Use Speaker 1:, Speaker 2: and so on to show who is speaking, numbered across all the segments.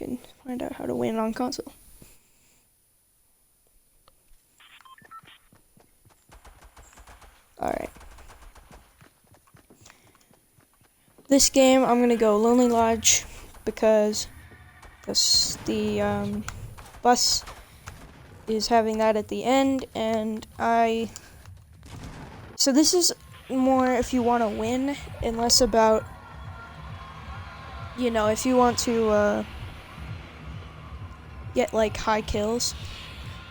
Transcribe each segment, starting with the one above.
Speaker 1: can find out how to win on console. Alright. This game, I'm gonna go Lonely Lodge because the bus is having that at the end, and so this is more if you want to win and less about, you know, if you want to get like high kills.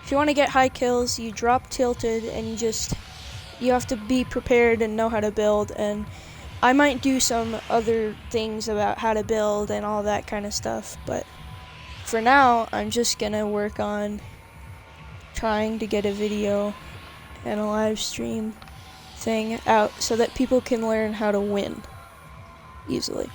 Speaker 1: If you want to get high kills, you drop tilted and you have to be prepared and know how to build, and I might do some other things about how to build and all that kind of stuff, but for now, I'm just gonna work on trying to get a video and a live stream thing out so that people can learn how to win easily.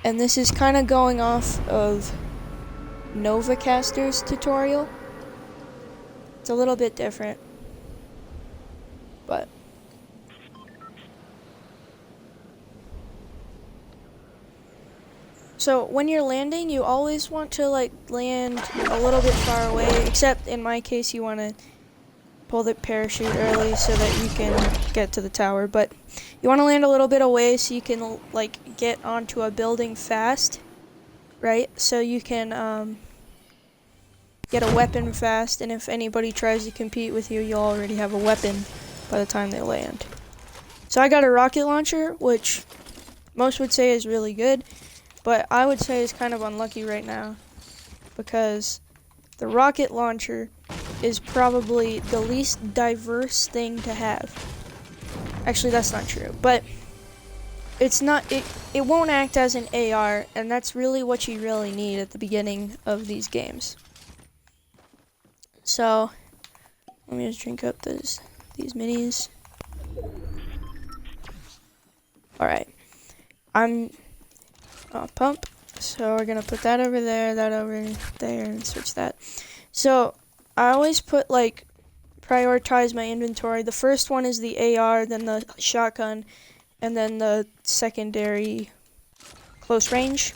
Speaker 1: And this is kind of going off of Novacaster's tutorial. It's a little bit different, but so when you're landing, you always want to like land a little bit far away, except in my case you want to pull the parachute early so that you can get to the tower, but you want to land a little bit away so you can like get onto a building fast, right? So you can get a weapon fast, and if anybody tries to compete with you, you'll already have a weapon by the time they land. So I got a rocket launcher, which most would say is really good, but I would say is kind of unlucky right now because the rocket launcher is probably the least diverse thing to have. Actually, that's not true, but it's not, it won't act as an AR, and that's really what you really need at the beginning of these games. So let me just drink up these minis. Alright, I'm pump, so we're gonna put that over there, and switch that. So I always put like prioritize my inventory. The first one is the AR, then the shotgun, and then the secondary close range,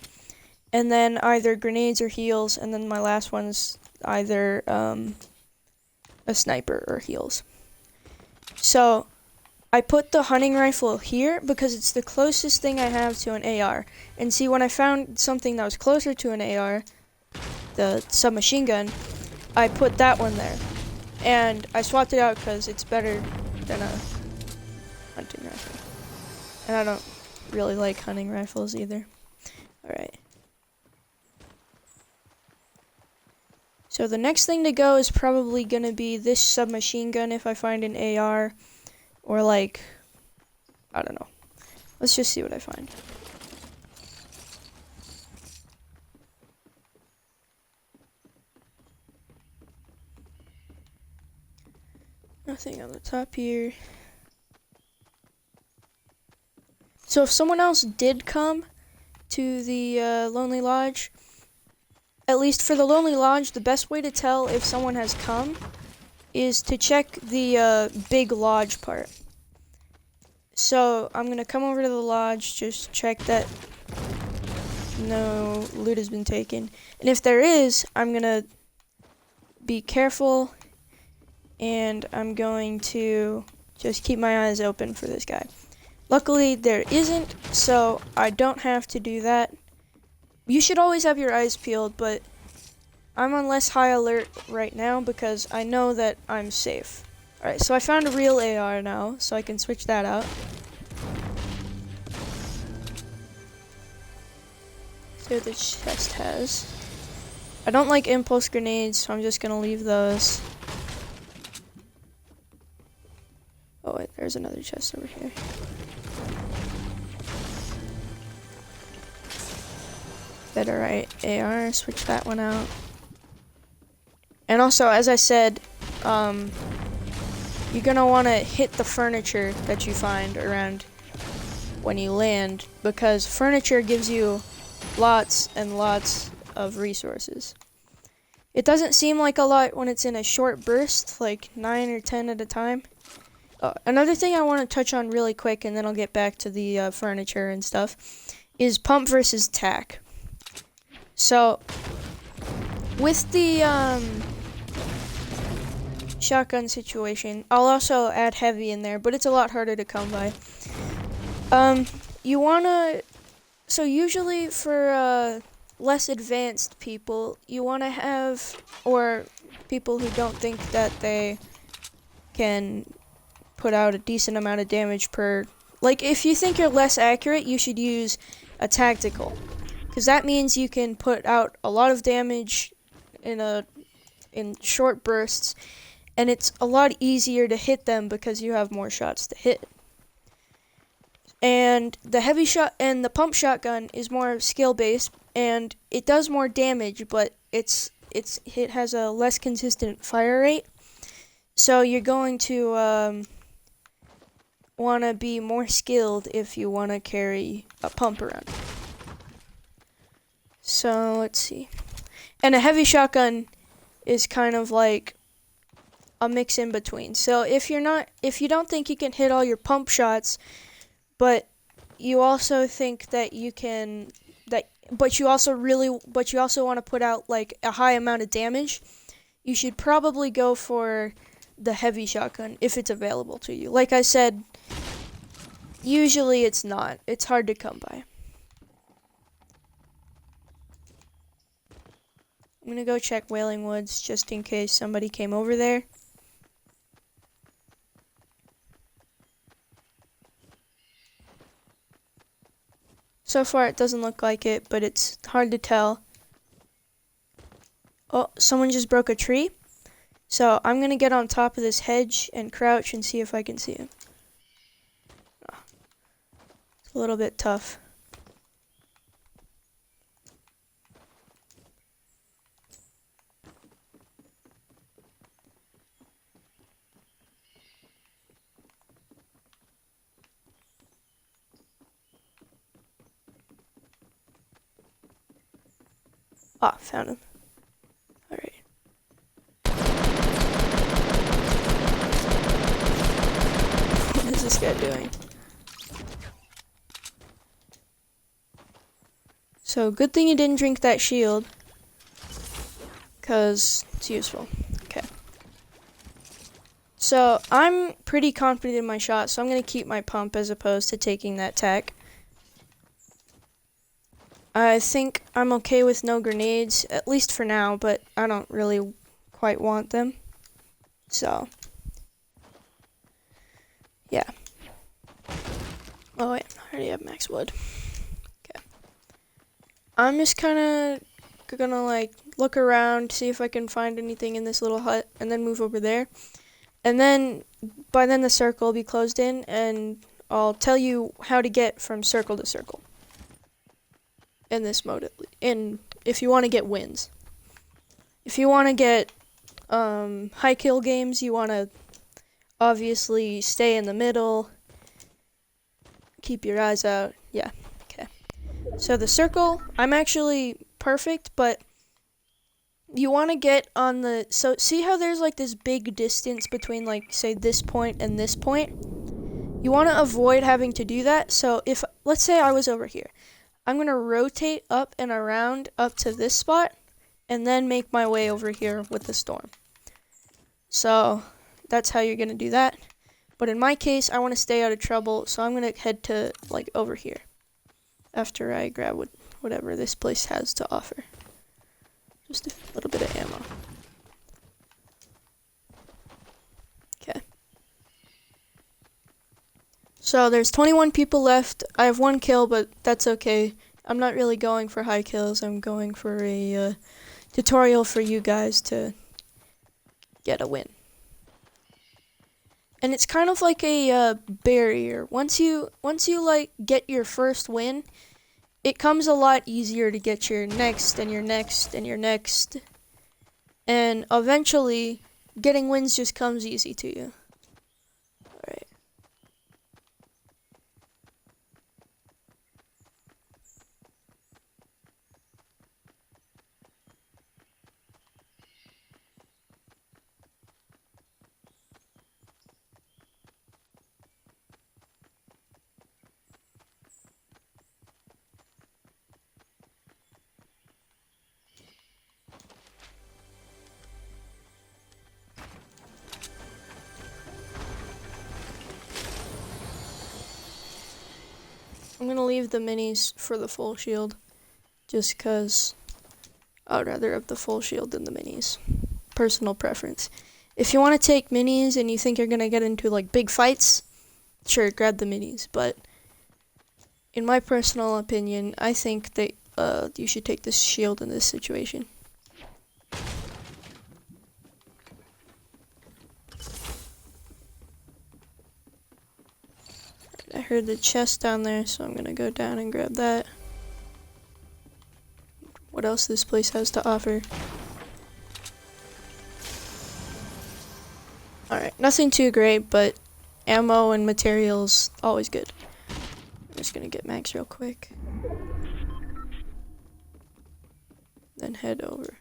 Speaker 1: and then either grenades or heals, and then my last one's either a sniper or heals. So I put the hunting rifle here because it's the closest thing I have to an AR. And see, when I found something that was closer to an AR, the submachine gun, I put that one there. And I swapped it out because it's better than a hunting rifle. And I don't really like hunting rifles either. Alright. So the next thing to go is probably going to be this submachine gun if I find an AR. Or like, I don't know. Let's just see what I find. Nothing on the top here. So if someone else did come to the Lonely Lodge, at least for the Lonely Lodge, the best way to tell if someone has come is to check the big lodge part. So I'm gonna come over to the lodge, just check that no loot has been taken, and if there is, I'm gonna be careful, and I'm going to just keep my eyes open for this guy. Luckily there isn't, so I don't have to do that. You should always have your eyes peeled, but I'm on less high alert right now because I know that I'm safe. Alright, so I found a real AR now, so I can switch that out. See what this chest has. I don't like impulse grenades, so I'm just gonna leave those. Oh wait, there's another chest over here. Alright, AR, switch that one out. And also, as I said, you're gonna want to hit the furniture that you find around when you land, because furniture gives you lots and lots of resources. It doesn't seem like a lot when it's in a short burst, like 9 or 10 at a time. Another thing I want to touch on really quick, and then I'll get back to the furniture and stuff, is pump versus tack. So with the shotgun situation, I'll also add heavy in there, but it's a lot harder to come by. You wanna, so usually for less advanced people, you wanna have, or people who don't think that they can put out a decent amount of damage per, like if you think you're less accurate, you should use a tactical, because that means you can put out a lot of damage in short bursts, and it's a lot easier to hit them because you have more shots to hit. And the heavy shot and the pump shotgun is more skill based, and it does more damage, but it has a less consistent fire rate. So you're going to want to be more skilled if you want to carry a pump around. So let's see. And a heavy shotgun is kind of like a mix in between. So if you don't think you can hit all your pump shots, but you also think that you can, but you also want to put out like a high amount of damage, you should probably go for the heavy shotgun if it's available to you. Like I said, usually it's not. It's hard to come by. I'm gonna go check Wailing Woods just in case somebody came over there. So far it doesn't look like it, but it's hard to tell. Oh, someone just broke a tree. So I'm gonna get on top of this hedge and crouch and see if I can see him. Oh, it's a little bit tough. Ah, found him. Alright. What is this guy doing? So, good thing you didn't drink that shield, because it's useful. Okay. So, I'm pretty confident in my shot, so I'm going to keep my pump as opposed to taking that tack. I think I'm okay with no grenades, at least for now, but I don't really quite want them. So, yeah. Oh wait, I already have max wood. Okay. I'm just kind of gonna like look around, see if I can find anything in this little hut, and then move over there. And then, by then the circle will be closed in, and I'll tell you how to get from circle to circle. In this mode, if you want to get wins. If you want to get high kill games, you want to obviously stay in the middle, keep your eyes out. Yeah, okay. So the circle, I'm actually perfect, but you want to get on the, so see how there's like this big distance between like say this point and this point? You want to avoid having to do that. So if, let's say I was over here, I'm going to rotate up and around up to this spot, and then make my way over here with the storm. So, that's how you're going to do that. But in my case, I want to stay out of trouble, so I'm going to head to, like, over here. After I grab whatever this place has to offer. Just a little bit of ammo. Okay. So there's 21 people left. I have 1 kill, but that's okay. I'm not really going for high kills. I'm going for a tutorial for you guys to get a win. And it's kind of like a barrier. Once you like get your first win, it comes a lot easier to get your next and your next and your next. And eventually, getting wins just comes easy to you. Alright. gonna leave the minis for the full shield, just because I would rather have the full shield than the minis. Personal preference. If you want to take minis and you think you're gonna get into like big fights, sure, grab the minis. But in my personal opinion, I think that you should take this shield in this situation. I heard the chest down there, so I'm gonna go down and grab that. What else this place has to offer? Alright, nothing too great, but ammo and materials, always good. I'm just gonna get Max real quick. Then head over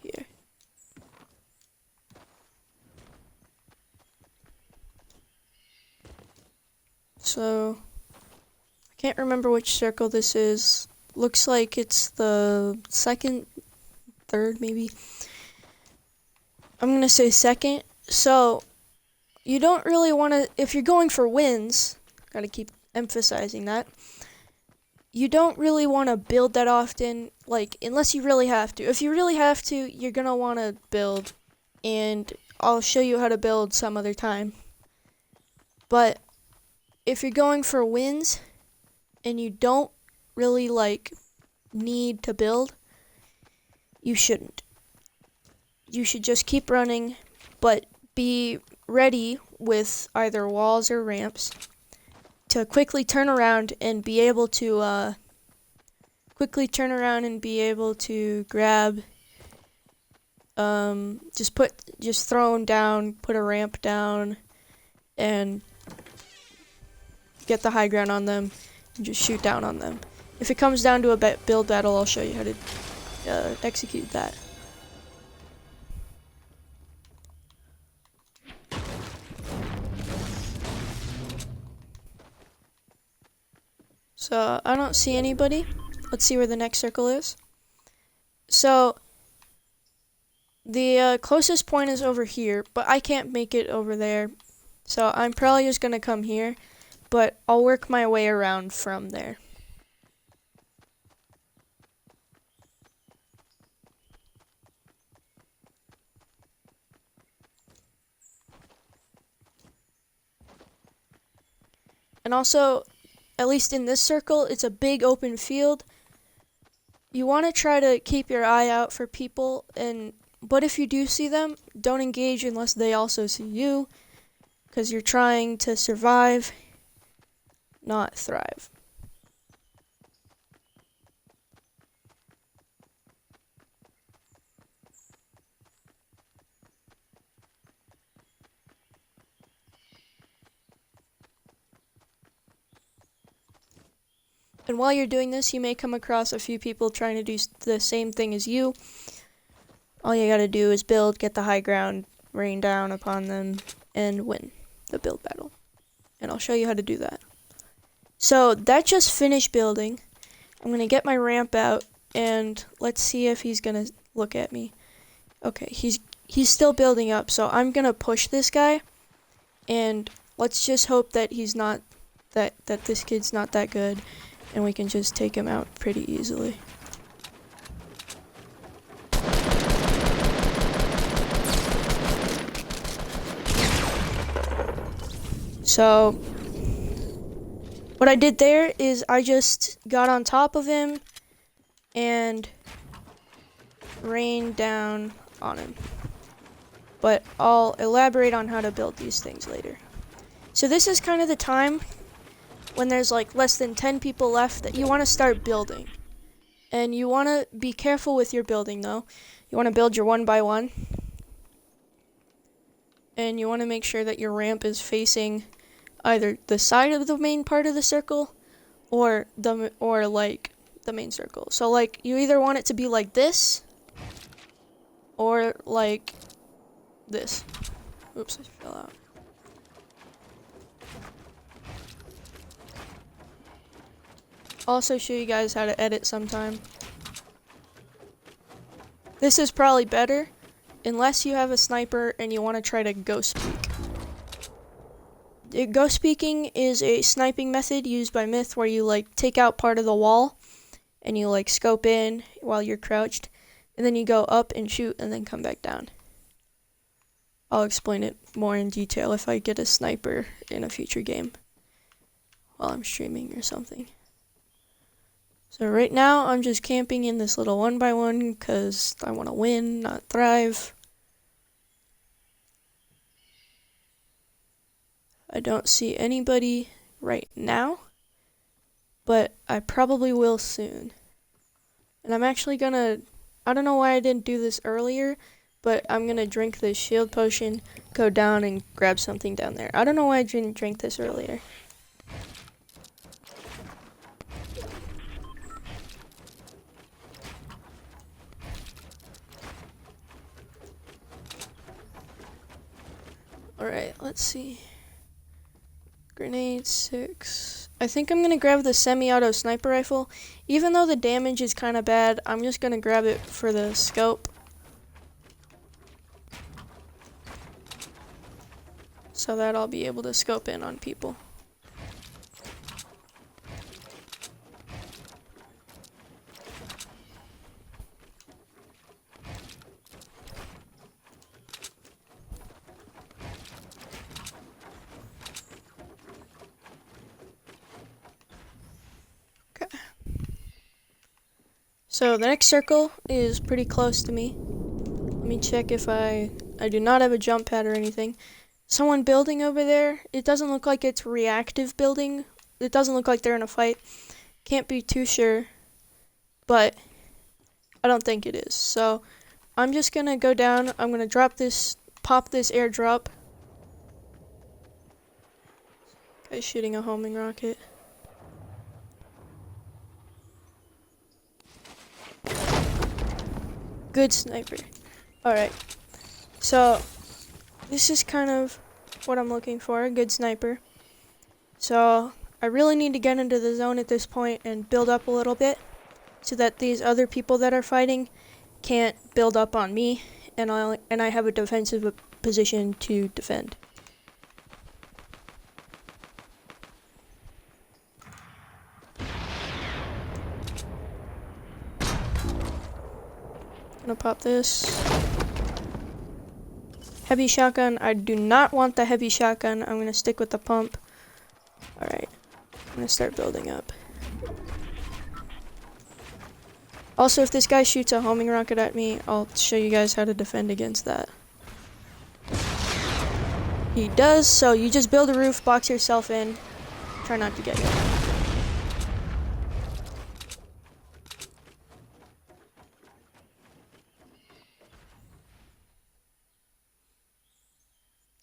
Speaker 1: here. So, I can't remember which circle this is. Looks like it's the second, third maybe. I'm gonna say second. So, you don't really want to, if you're going for wins, gotta keep emphasizing that, you don't really want to build that often, like, unless you really have to. If you really have to, you're gonna want to build, and I'll show you how to build some other time. But if you're going for wins, and you don't really, like, need to build, you shouldn't. You should just keep running, but be ready with either walls or ramps to quickly turn around and be able to grab just throw them down, put a ramp down, and get the high ground on them and just shoot down on them. If it comes down to a build battle, I'll show you how to execute that. So, I don't see anybody. Let's see where the next circle is. So, the closest point is over here, but I can't make it over there. So, I'm probably just going to come here, but I'll work my way around from there. And also, at least in this circle, it's a big open field. You want to try to keep your eye out for people, but if you do see them, don't engage unless they also see you, because you're trying to survive, not thrive. And while you're doing this, you may come across a few people trying to do the same thing as you. All you gotta do is build, get the high ground, rain down upon them, and win the build battle. And I'll show you how to do that. So, that just finished building. I'm gonna get my ramp out, and let's see if he's gonna look at me. Okay, he's still building up, so I'm gonna push this guy, and let's just hope that he's not, that this kid's not that good, and we can just take him out pretty easily. So, what I did there is I just got on top of him and rained down on him. But I'll elaborate on how to build these things later. So this is kind of the time when there's like less than 10 people left that you want to start building. And you want to be careful with your building though. You want to build your 1x1. And you want to make sure that your ramp is facing either the side of the main part of the circle or like the main circle. So like you either want it to be like this or like this. Oops, I fell out. I'll also show you guys how to edit sometime. This is probably better unless you have a sniper and you want to try to ghost peek. Ghost peeking is a sniping method used by Myth where you like take out part of the wall and you like scope in while you're crouched, and then you go up and shoot and then come back down. I'll explain it more in detail if I get a sniper in a future game while I'm streaming or something. So right now I'm just camping in this little 1x1 because I want to win, not thrive. I don't see anybody right now, but I probably will soon. And I'm actually gonna, I don't know why I didn't do this earlier, but I'm gonna drink this shield potion, go down and grab something down there. I don't know why I didn't drink this earlier. Alright, let's see. Grenade 6. I think I'm gonna grab the semi-auto sniper rifle. Even though the damage is kind of bad, I'm just gonna grab it for the scope. So that I'll be able to scope in on people. So the next circle is pretty close to me. Let me check if I do not have a jump pad or anything. Someone building over there. It doesn't look like it's reactive building. It doesn't look like they're in a fight. Can't be too sure, but I don't think it is. So I'm just gonna go down. I'm gonna drop this, pop this airdrop. Guy's shooting a homing rocket. Good sniper. Alright. So, this is kind of what I'm looking for, a good sniper. So, I really need to get into the zone at this point and build up a little bit so that these other people that are fighting can't build up on me and I have a defensive position to defend. Gonna pop this. Heavy shotgun. I do not want the heavy shotgun. I'm gonna stick with the pump. Alright. I'm gonna start building up. Also, if this guy shoots a homing rocket at me, I'll show you guys how to defend against that. He does, so you just build a roof, box yourself in. Try not to get hit.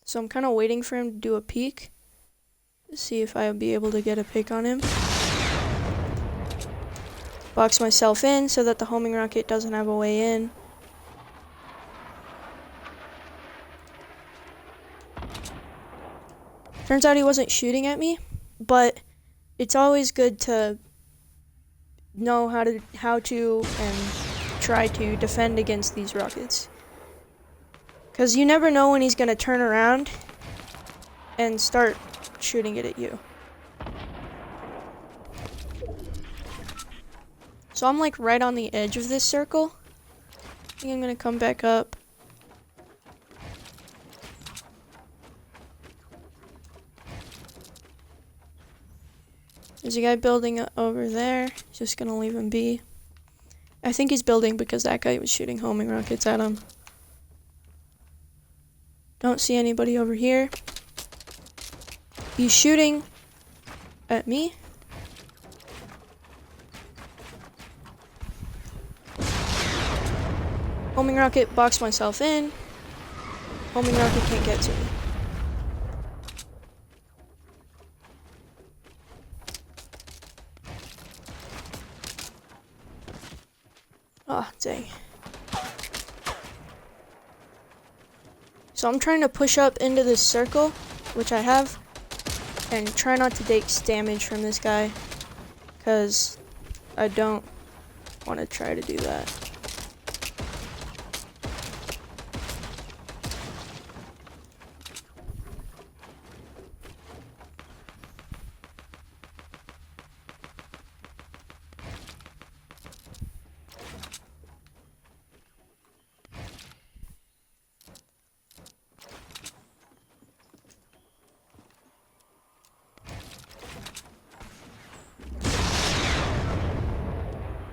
Speaker 1: So I'm kind of waiting for him to do a peek to see if I'll be able to get a pick on him. Box myself in so that the homing rocket doesn't have a way in. Turns out he wasn't shooting at me, but it's always good to know how to and try to defend against these rockets. Because you never know when he's going to turn around and start shooting it at you. So I'm like right on the edge of this circle. I think I'm going to come back up. There's a guy building over there. Just going to leave him be. I think he's building because that guy was shooting homing rockets at him. Don't see anybody over here. He's shooting at me. Homing rocket, box myself in. Homing rocket can't get to me. Oh, dang. So I'm trying to push up into this circle, which I have, and try not to take damage from this guy, because I don't want to try to do that.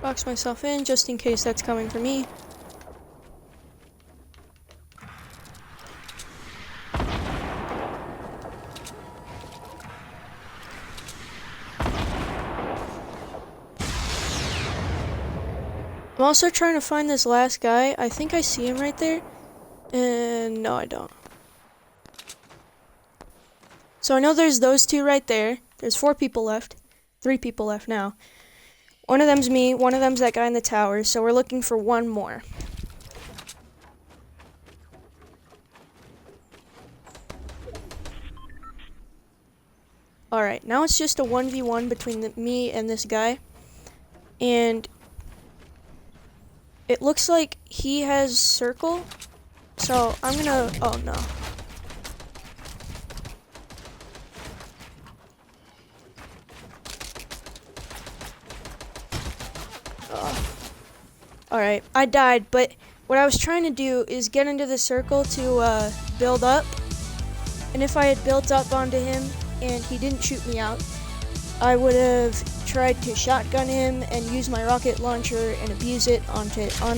Speaker 1: Box myself in just in case that's coming for me. I'm also trying to find this last guy. I think I see him right there. And no, I don't. So I know there's those two right there. There's 4 people left. 3 people left now. One of them's me, one of them's that guy in the tower, so we're looking for one more. Alright, now it's just a 1v1 between me and this guy. And it looks like he has circle. So I'm gonna, oh no. Alright, I died, but what I was trying to do is get into the circle to build up. And if I had built up onto him and he didn't shoot me out, I would have tried to shotgun him and use my rocket launcher and abuse it on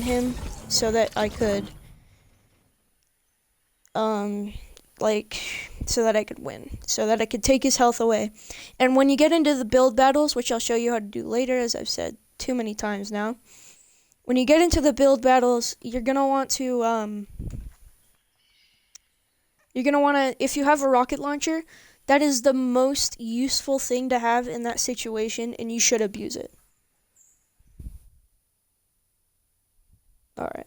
Speaker 1: him so that I could so that I could win, so that I could take his health away. And when you get into the build battles, which I'll show you how to do later, as I've said too many times now, when you get into the build battles, you're gonna want to if you have a rocket launcher, that is the most useful thing to have in that situation, and you should abuse it. Alright.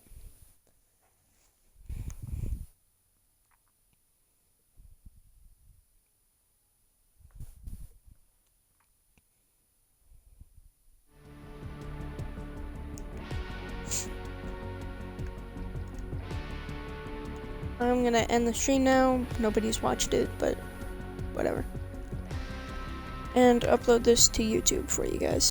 Speaker 1: I'm gonna end the stream now. Nobody's watched it, but whatever. And upload this to YouTube for you guys.